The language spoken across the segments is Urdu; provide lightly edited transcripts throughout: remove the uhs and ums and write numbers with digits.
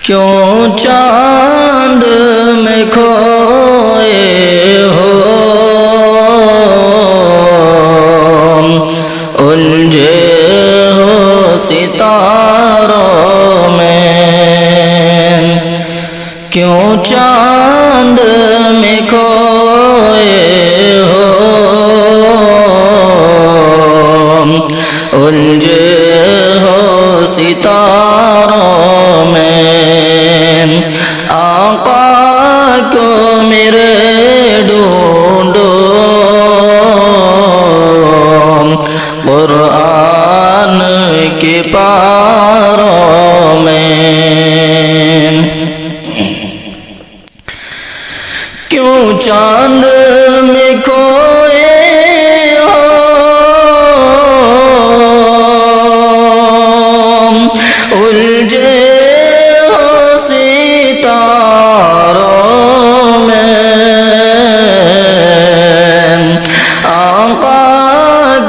کیوں چاند میں کھوئے ہو الجھے ہو ستاروں میں کیوں چاند میں کھوئے ہو الجھے ہو ستاروں میں آقا کو میرے ڈھونڈو قرآن کے پاروں میں کیوں چاند میں کھوئے ہو الجھے ہو ستاروں میں آقا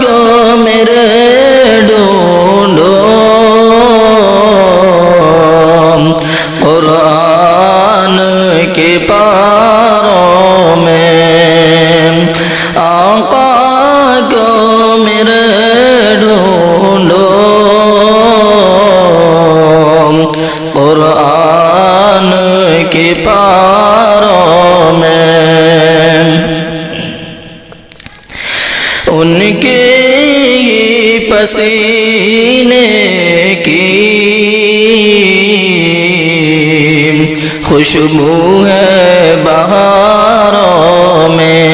کو میرے ڈھونڈو قرآن کے پاروں میں آقا کو میرے ڈھونڈو قرآن کے پاروں میں ان کے پسینے کی خوشبو ہے بہاروں میں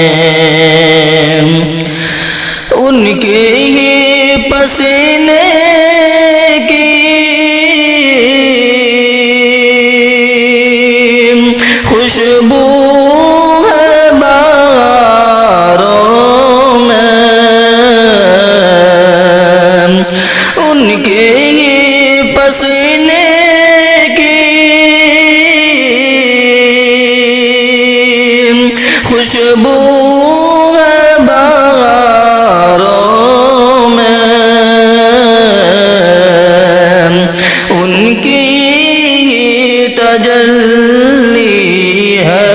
ان کے ہی پسینے کی خوشبو ہے بہاروں میں ان کے ہی پسینے کی خوشبو ہے بہاروں میں ان کی تجلی ہے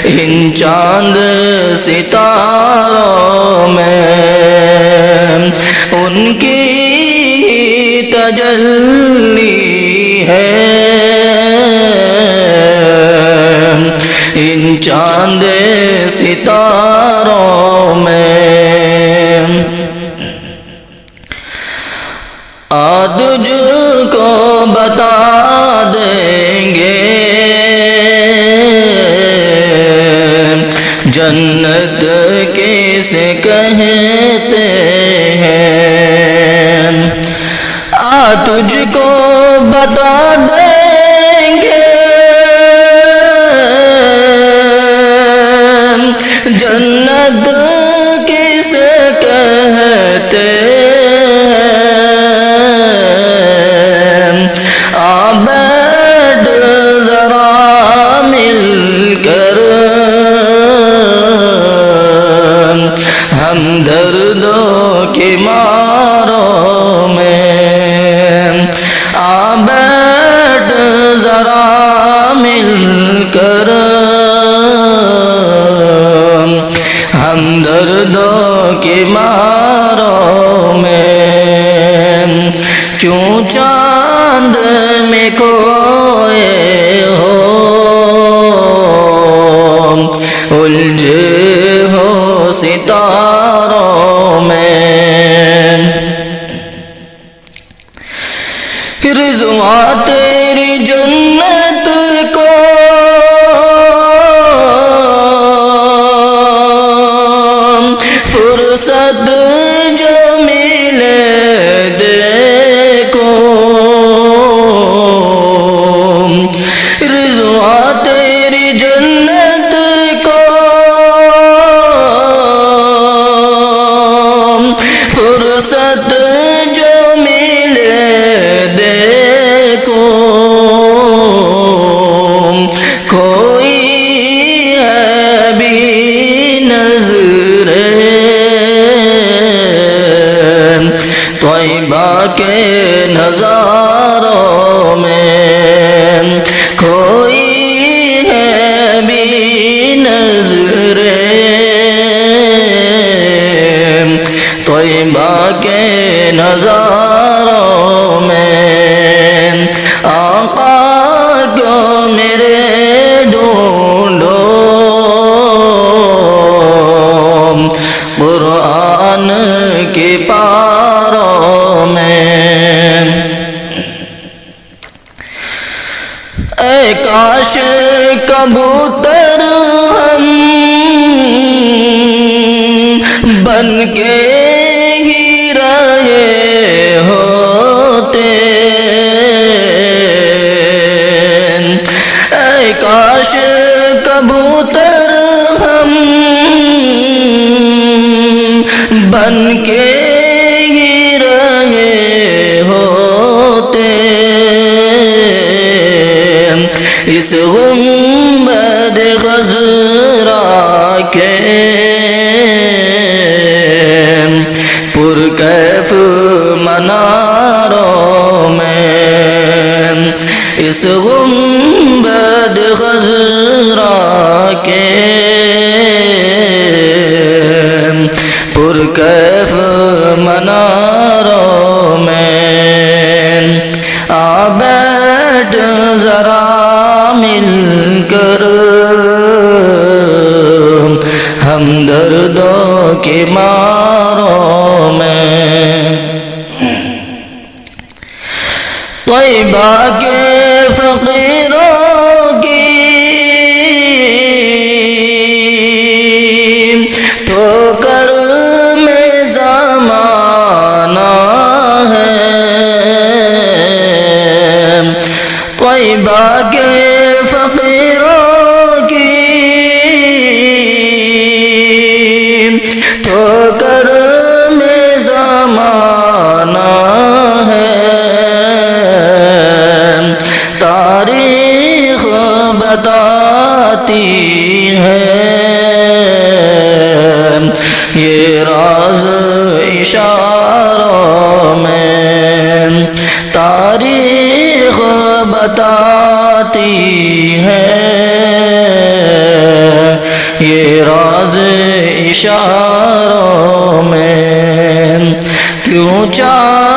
ان چاند ستاروں میں ان کی تجلی ہے ان چاند ستاروں میں تجھ کو بتا دیں گے جنت کیسے کہتے ہیں تجھ کو بتا دیں گے جنت کیسے کہتے بیٹھ ذرا مل کر ہم دردوں کے ماروں میں بیٹھ ذرا مل کر ہم دردوں کے ماروں میں کیوں چاند میں کھوئے ہو الجھے ہو ستاروں میں رضوان تیری جنت کو فرصت جو ملے دیکھو طیبہ کے نظاروں میں کوئی ہے بھی نظریں طیبہ کے نظاروں میں آقا کو میرے ڈھونڈو قرآن کی پاروں میں اے کاش کبوتر ہم بن کے ہی رہے ہوتے اے کاش کبوتر ہم بن کے ہی رہے ہوتے اس گنبد خضرا کے پرکیف مناروں میں اس گنبد خضرا کے پرکیف مناروں میں آ بیٹھ ذرا مل کر ہم دردوں کی ماروں میں طیبہ کے فقیروں کی ٹھوکر میں زمانہ ہے طیبہ کے فقیروں کی ٹھوکر میں زمانہ ہے تاریخ بتاتی ہے یہ راز اشاروں میں تاریخ بتاتی ہے یہ راز اشاروں میں کیوں چاہ